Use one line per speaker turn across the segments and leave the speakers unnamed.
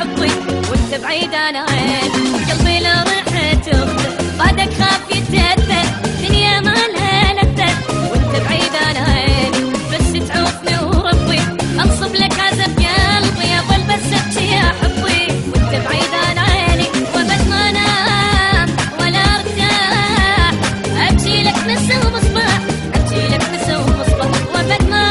حبي وانت بعيد عن عين قلبي لو رحت اخذ بعدك خاف يتأثر دنيا ما لها لذة وانت بعيد عن عيني بس تعوفني وربي انصب لك عزب قلبي اظل بس ابكي يا حبي وانت بعيد عن عيني وابد ما انام ولا ارتاح ابكي لك مسا ومصباح ابكي لك مسا ومصباح وابد ما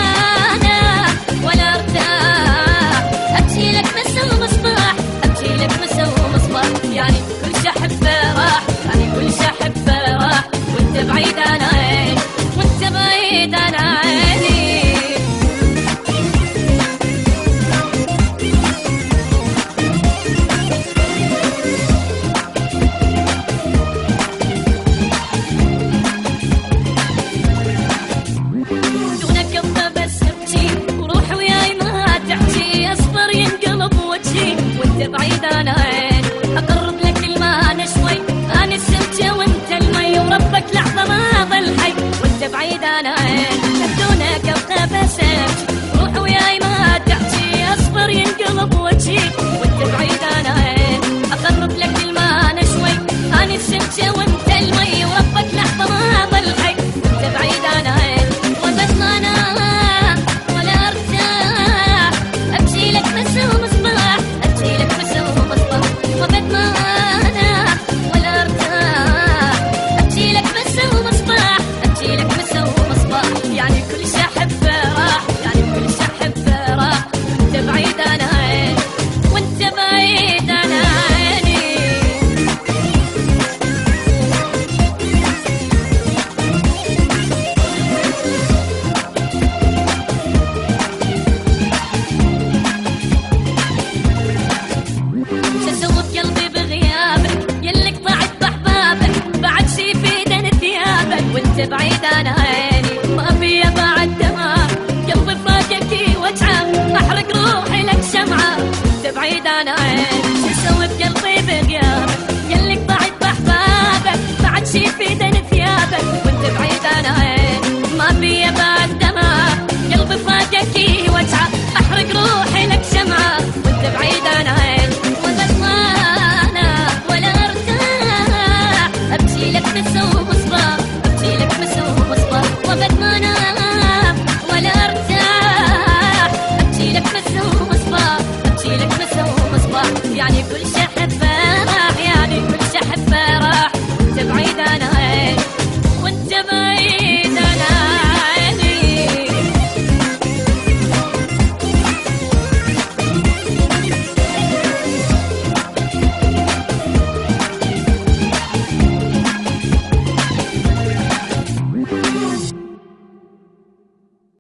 انام ولا ارتاح ابكي لك مسا ومصباح ابكي لك مسا ومصباح يعني كل شحب راح يعني كل شحب راح وانت بعيد عن عيني وانت بعيد عن عيني دونك ابقى بس ابكي وروحي وياي ما تحكي اصبر ينقلب وجهي وانت بعيد عن عيني اقرب لك الماء شوي انا السمكه وانت المي وربك لحظه ما ظل حي وانت بعيد عن عيني دونك ابقى بس ابكي روحي وياي ما تحكي اصبر ينقلب وجهي وانت بعيد عن عيني اقرب لك الماء شوي انا السمكه وانت المي وربك لحظه ما ظل حي وانت بعيد عن عيني وبس ما انام ولا ارتاح ابكي لك مسا ومصباح ابكي لك مسا ومصباح وبس ما انام ولا ارتاح ابكي لك مسا ومصباح ابكي لك مسا ومصباح يعني كل شحب راح يعني كل شحب راح وانت بعيد عن عيني وانت بعيد عن عيني شسوت قلبي بغيابك يلك طعت بحبابك بعد شي في دن ثيابك وانت بعيد عن عيني ما في بعد دمار قلبي فراقك وجعه احرق روحي لك شمعه وانت بعيد عن عيني